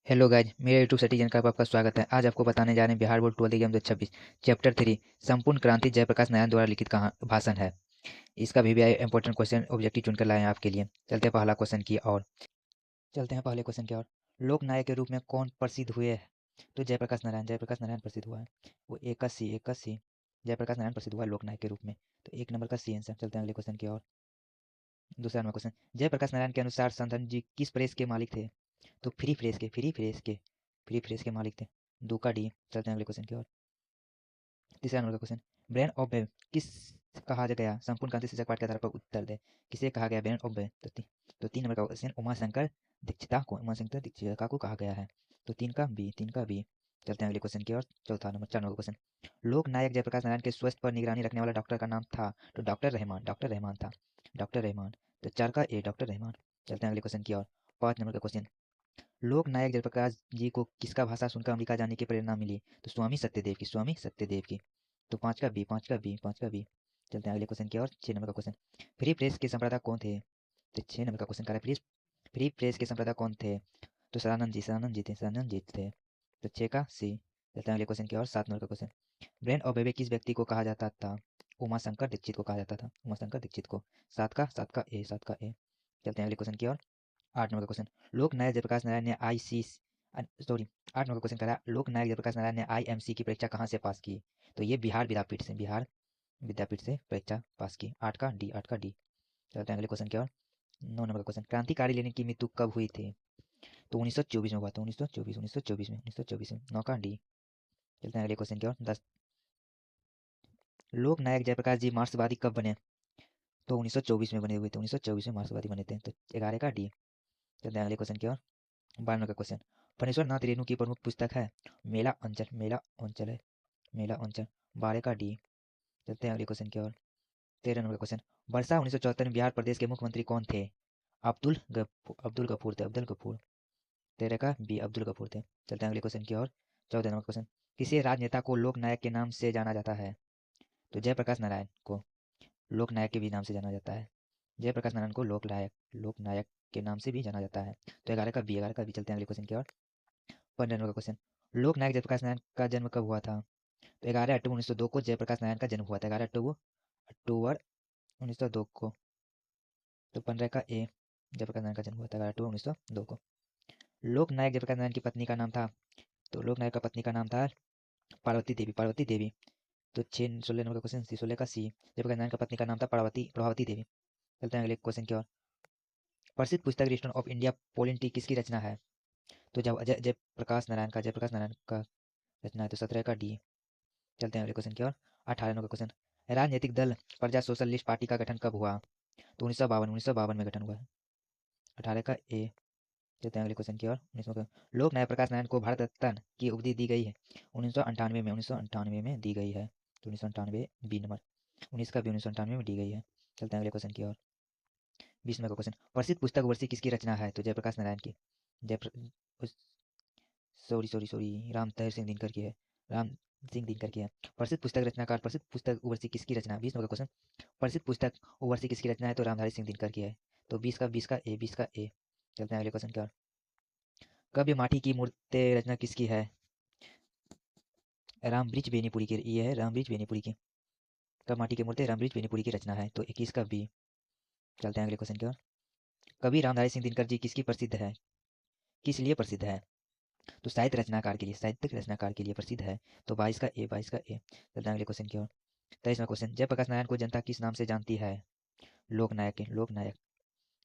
Hello guys, मेरे YouTube citizen का आपका स्वागत है। आज आपको बताने जा रहे हैं Bihar board 12th exam 2026 chapter 3 संपूर्ण क्रांति जयप्रकाश नारायण द्वारा लिखित कहा भाषण है। इसका भी इंपॉर्टेंट क्वेश्चन ऑब्जेक्टिव चुनकर लाए हैं आपके लिए। चलते हैं पहला क्वेश्चन की ओर। चलते हैं पहले क्वेश्चन की ओर। लोक नायक के रूप में कौन प्रसिद्ध हुए हैं? तो जयप्रकाश नारायण प्रसिद्ध हुआ है। वो एक का सी जयप्रकाश नारायण प्रसिद्ध हुआ है लोक नायक के रूप में। तो एक नंबर का सी आंसर। चलते हैं अगले क्वेश्चन की ओर। दूसरा नंबर क्वेश्चन, जयप्रकाश नारायण के अनुसार संतन जी किस प्रेस के मालिक थे? तो फ्री प्रेस के मालिक थे। दो का डी। चलते हैं अगले क्वेश्चन की ओर। तीसरा नंबर का क्वेश्चन, ब्रेन ऑफ वेब किस कहा गया? संपूर्ण क्रांति शीर्षक पाठ के आधार पर उत्तर दे। किसे कहा गया ब्रेन ऑफ वेब? तो 3 नंबर का क्वेश्चन, उमा शंकर दीक्षिता को कहा गया है। तो तीन का बी। चलते हैं अगले क्वेश्चन की ओर। चौथा नंबर 4 नंबर क्वेश्चन, लोक नायक जयप्रकाश नारायण के स्वास्थ्य पर निगरानी रखने वाला डॉक्टर का नाम था? तो डॉक्टर रहमान था। डॉक्टर रहमान। तो 4 का ए डॉक्टर रहमान। चलते हैं अगले क्वेश्चन की ओर। 5 नंबर का क्वेश्चन, लोक नायक जयप्रकाश जी को किसका भाषा सुनकर अमेरिका जाने की प्रेरणा मिली? तो स्वामी सत्यदेव की। तो 5 का बी। चलते हैं अगले क्वेश्चन की ओर। 6 नंबर का क्वेश्चन, फ्री प्रेस के संप्रदाता कौन थे? तो 6 नंबर का क्वेश्चन कर रहा है, फ्री प्रेस के संप्रदाता कौन थे? तो सदानंद जी थे। तो 6 का सी। चलते हैं अगले क्वेश्चन की ओर। 7 नंबर का क्वेश्चन, ब्रेन ऑफ बेबे किस व्यक्ति को कहा जाता था? उमा शंकर दीक्षित को कहा जाता था। उमा शंकर दीक्षित को। 7 का ए। चलते हैं अगले क्वेश्चन की ओर। 8 नंबर का क्वेश्चन, लोक नायक जयप्रकाश नारायण ने आई सी सॉरी 8 नंबर का क्वेश्चन करा, लोक नायक जयप्रकाश नारायण ने IMC की परीक्षा कहाँ से पास की? तो ये बिहार विद्यापीठ से परीक्षा पास की। 8 का डी। चलते हैं अगले क्वेश्चन की ओर। 9 नंबर का क्वेश्चन, क्रांतिकारी लेनिन की मृत्यु कब हुई थी? तो 1924 में हुआ था। 1924 में 9 का डी। चलते हैं अगले क्वेश्चन की ओर। 10, लोक नायक जयप्रकाश जी मार्क्सवादी कब बने? तो 1924 में बने हुए थे। 1924 में मार्क्सवादी बने थे। तो 11 का डी। चलते हैं अगले क्वेश्चन की ओर। 12 का क्वेश्चन, फणीश्वर नाथ रेणु की प्रमुख पुस्तक है? मेला अंचल। 12 का डी। चलते हैं अगले क्वेश्चन की ओर। 13 नंबर क्वेश्चन, वर्षा 1974 में बिहार प्रदेश के मुख्यमंत्री कौन थे? अब्दुल गफूर। 13 का बी अब्दुल गफूर थे। चलते हैं अगले क्वेश्चन की ओर। 14 नंबर क्वेश्चन, किसी राजनेता को लोक नायक के नाम से जाना जाता है? तो जयप्रकाश नारायण को लोक नायक के भी नाम से जाना जाता है। जयप्रकाश नारायण को लोक नायक के नाम से भी जाना जाता है। तो 11 का बी। चलते हैं अगले क्वेश्चन की ओर। 15 नंबर का क्वेश्चन, लोक नायक जयप्रकाश नारायण का जन्म कब हुआ था? तो 11 अक्टूबर 1902 को जयप्रकाश नारायण का जन्म हुआ था। 11 अक्टूबर 1902 को। तो 15 का ए जयप्रकाश नारायण का जन्म हुआ था 11 अक्टूबर 1902 को। लोक नायक जयप्रकाश नारायण की पत्नी का नाम था? तो लोक नायक का पत्नी का नाम था पार्वती देवी। तो 16 नंबर का क्वेश्चन, 16 का सी जयप्रकाश नारायण का पत्नी का नाम था प्रभावती देवी। चलते हैं अगले क्वेश्चन की ओर। प्रसिद्ध पुस्तक रिस्टोन ऑफ इंडिया पोलिटी किसकी रचना है? तो जयप्रकाश नारायण का रचना है। तो 17 का डी। चलते हैं अगले क्वेश्चन की ओर। 18 नंबर का क्वेश्चन, राजनीतिक दल प्रजा सोशलिस्ट पार्टी का गठन कब हुआ? तो 1952 में गठन हुआ है। 18 का ए। चलते हैं अगले क्वेश्चन की ओर। 19 का, लोक नायक प्रकाश नारायण को भारत रत्न की उपाधि दी गई है? 1998 में दी गई है। तो 1998 बी नंबर। 19 का बी 1998 में दी गई है। चलते हैं अगले क्वेश्चन की ओर। 20 नंबर का क्वेश्चन, प्रसिद्ध पुस्तक वर्षी किसकी रचना है? तो जयप्रकाश नारायण की। जय सॉरी राम तहर सिंह दिनकर की है। राम सिंह दिनकर की है। प्रसिद्ध पुस्तक रचनाकार, प्रसिद्ध पुस्तक उवर्सी किसकी रचना? 20 नंबर का क्वेश्चन, प्रसिद्ध पुस्तक उवर्सी किसकी रचना है? तो रामधारी सिंह दिनकर की है। तो 20 का ए। चलते हैं अगले क्वेश्चन की ओर। काव्य माटी की मूर्ति रचना किसकी है? रामवृक्ष बेनीपुरी की। ये है रामवृक्ष बेनीपुरी की। काव्य माटी की मूर्ति रामवृक्ष बेनीपुरी की रचना है। तो 21 का बी। चलते हैं अगले क्वेश्चन की ओर। कवि रामधारी सिंह दिनकर जी किसकी प्रसिद्ध है? किस लिए प्रसिद्ध है? तो साहित्यिक रचनाकार के लिए प्रसिद्ध है। तो 22 का ए। चलते हैं अगले क्वेश्चन की ओर। 23वां क्वेश्चन, जयप्रकाश नारायण को जनता किस नाम से जानती है? लोकनायक।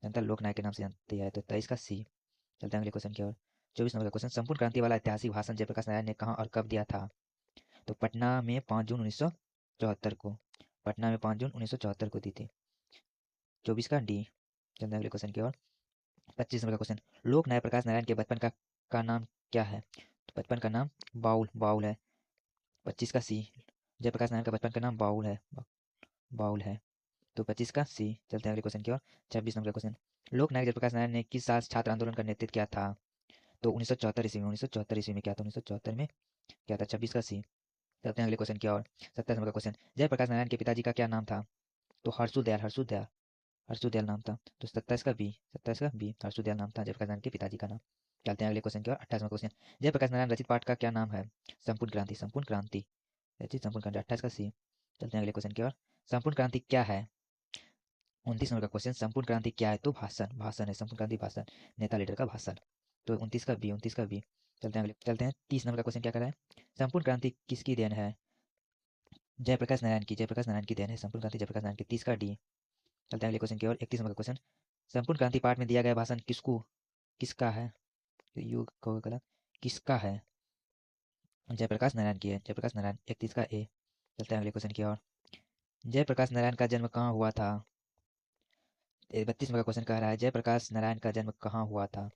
जनता लोकनायक के नाम से जानती है। तो 23 का सी। चलते हैं अगले क्वेश्चन की ओर। 24 नंबर का क्वेश्चन, संपूर्ण क्रांति वाला ऐतिहासिक भाषण जयप्रकाश नारायण ने कहाँ और कब दिया था? तो पटना में 5 जून 1974 को। पटना में 5 जून 1974 को दी थी। 24 का डी। चलते हैं अगले क्वेश्चन की ओर। 25 नंबर का क्वेश्चन, लोक नायक प्रकाश नारायण के बचपन का नाम क्या है? तो बचपन का नाम बाउल है। 25 का सी, जयप्रकाश नारायण का बचपन का नाम बाउल है। तो 25 का सी। चलते हैं अगले क्वेश्चन की ओर। 26 नंबर का क्वेश्चन, लोक नायक जयप्रकाश नारायण ने किस साल छात्र आंदोलन का नेतृत्व किया था? तो 1974 ईस्वी में क्या था? 1974 में क्या था? 26 का सी। चलते हैं अगले क्वेश्चन की ओर। 27 नंबर का क्वेश्चन, जयप्रकाश नारायण के पिताजी का क्या नाम था? तो हर्षुदयाल नाम था। तो 27 का बी हर्षुदयाल नाम था जयप्रकाश नारायण के पिताजी का नाम। चलते हैं अगले क्वेश्चन की ओर। 28वां क्वेश्चन, जयप्रकाश नारायण रचित पाठ का क्या नाम है? संपूर्ण क्रांति। संपूर्ण क्रांति रचित संपूर्ण क्रांति, 28 का सी। चलते हैं अगले क्वेश्चन की ओर। संपूर्ण क्रांति क्या है? 29 नंबर का क्वेश्चन, संपूर्ण क्रांति क्या है? तो भाषण, भाषण है संपूर्ण क्रांति, भाषण, नेता लीडर का भाषण। तो 29 का बी, 29 का बी। चलते हैं 30 नंबर का क्वेश्चन क्या कर रहा है? संपूर्ण क्रांति किसकी देन है? जयप्रकाश नारायण की, जयप्रकाश नारायण की देन है संपूर्ण क्रांति, जयप्रकाश नारायण की। 30 का डी। चलते हैं अगले क्वेश्चन की ओर। 31 नंबर का क्वेश्चन, संपूर्ण क्रांति पाठ में दिया गया भाषण किसको, किसका है? यू कहोगे गलत, किसका है? जयप्रकाश नारायण की है, जयप्रकाश नारायण। 31 का ए। चलते हैं अगले क्वेश्चन की ओर। जयप्रकाश नारायण का जन्म कहाँ हुआ था? 32 नंबर का क्वेश्चन कह रहा है, जयप्रकाश नारायण का जन्म कहाँ हुआ था?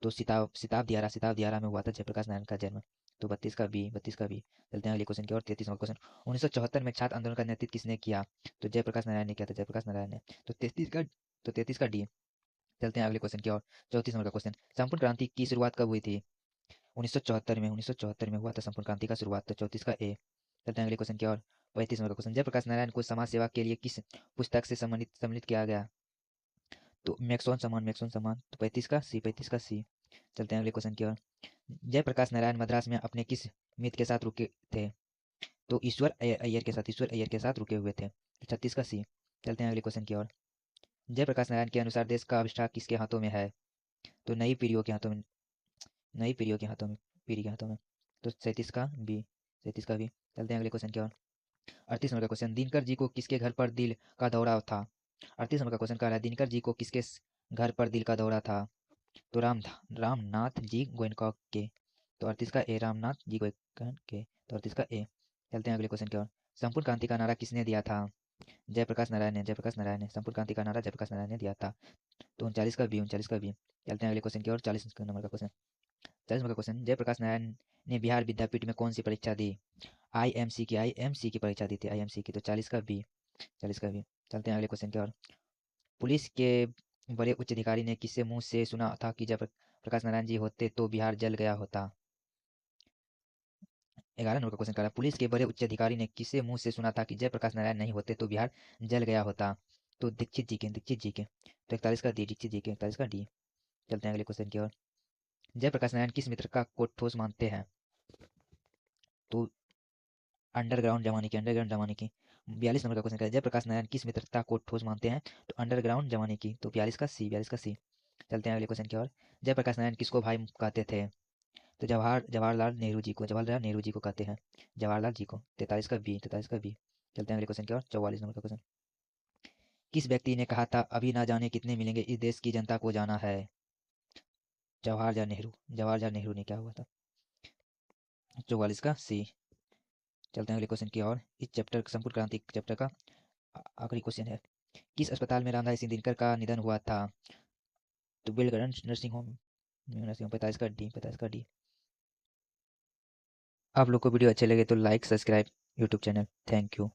तो सिताब दियारा, सिताब दियारा में हुआ था जयप्रकाश नारायण का जन्म। तो 32 का बी, 32 का बी। चलते हैं अगले क्वेश्चन की ओर। 33 नंबर क्वेश्चन, 1974 में छात्र आंदोलन का नेतृत्व किसने किया? तो जयप्रकाश नारायण ने किया था, जयप्रकाश नारायण ने। तो 33 का डी। चलते हैं अगले क्वेश्चन की ओर। 34 नंबर का क्वेश्चन, संपूर्ण क्रांति की शुरुआत कब हुई थी? 1974 में, 1974 में हुआ था संपूर्ण क्रांति का शुरुआत। तो 34 का ए। चलते हैं अगले क्वेश्चन की ओर। 35 नंबर का क्वेश्चन, जयप्रकाश नारायण को समाज सेवा के लिए किस पुस्तक से सम्मानित किया गया? तो मैक्सोन सम्मान, मैक्सोन सम्मान। तो 35 का सी, 35 का सी। चलते हैं अगले क्वेश्चन की ओर। जयप्रकाश नारायण मद्रास में अपने किस मित्र के साथ रुके थे? तो ईश्वर अय्यर के साथ, ईश्वर अय्यर के साथ रुके हुए थे। 36 का सी। चलते हैं अगले क्वेश्चन की ओर। जयप्रकाश नारायण के अनुसार देश का अभिष्ठान किसके हाथों में है? तो नई पीढ़ियों के हाथों में, नई पीढ़ियों के हाथों में, पीढ़ी के हाथों में। तो 37 का बी, 37 का बी। चलते हैं अगले क्वेश्चन की ओर। 38 नंबर का क्वेश्चन, दिनकर जी को किसके घर पर दिल का दौरा था? 38 नंबर का क्वेश्चन कह रहा है, दिनकर जी को किसके घर पर दिल का दौरा था? तो रामनाथ जी गोयनका के। तो 38 का ए, रामनाथ जी गोयनका के। तो 38 का ए। चलते हैं अगले क्वेश्चन की ओर। संपूर्ण क्रांति का नारा किसने दिया था? जयप्रकाश नारायण ने, जयप्रकाश नारायण ने। संपूर्ण क्रांति का नारा जयप्रकाश नारायण ने दिया था। तो 39 का बी, 39 का बी। चलते हैं अगले क्वेश्चन की ओर। 40 नंबर का क्वेश्चन, 40 नंबर का क्वेश्चन, जयप्रकाश नारायण ने बिहार विद्यापीठ में कौन सी परीक्षा दी? आईएमसी की, आईएमसी की परीक्षा दी थी, आईएमसी की। तो 40 का बी, 40 का बी। चलते हैं अगले क्वेश्चन की ओर। पुलिस के बड़े उच्च अधिकारी ने किससे मुंह से सुना था कि जब प्रकाश नारायण जी होते तो बिहार जल गया होता? 11 नंबर का क्वेश्चन कर रहा है, पुलिस के बड़े उच्च अधिकारी ने किससे मुंह से सुना था कि जयप्रकाश नारायण नहीं होते तो बिहार जल गया होता? तो दीक्षित जी के, दीक्षित जी के। तो 41 का डी, दीक्षित जी के। 41 का डी। चलते हैं अगले क्वेश्चन की ओर। जयप्रकाश नारायण किस मित्र का को ठोस मानते हैं? तो अंडरग्राउंड जमाने की, अंडरग्राउंड जमाने की। 42 नंबर का क्वेश्चन है, जयप्रकाश नारायण किस मित्रता को ठोस मानते हैं? तो अंडरग्राउंड जमाने की। तो 42 का सी, 42 का सी। चलते हैं अगले क्वेश्चन की ओर। जयप्रकाश नारायण किसको भाई कहते थे? तो जवाहरलाल नेहरू जी को, जवाहरलाल नेहरू जी को कहते हैं, जवाहरलाल जी को। 43 का बी, 43 का बी। चलते हैं अगले क्वेश्चन की ओर। 44 नंबर का क्वेश्चन, किस व्यक्ति ने कहा था अभी ना जाने कितने मिलेंगे, इस देश की जनता को जाना है? जवाहरलाल नेहरू, जवाहरलाल नेहरू ने क्या हुआ था? 44 का सी। चलते हैं अगले क्वेश्चन की ओर। इस चैप्टर संपूर्ण क्रांति चैप्टर का आखिरी क्वेश्चन है, किस अस्पताल में रामधारी सिंह दिनकर का निधन हुआ था? तो बिलगरंज नर्सिंग होम, नर्सिंग होम। 45 का डी, 45 का डी। आप लोग को वीडियो अच्छे लगे तो like, subscribe YouTube channel. Thank you.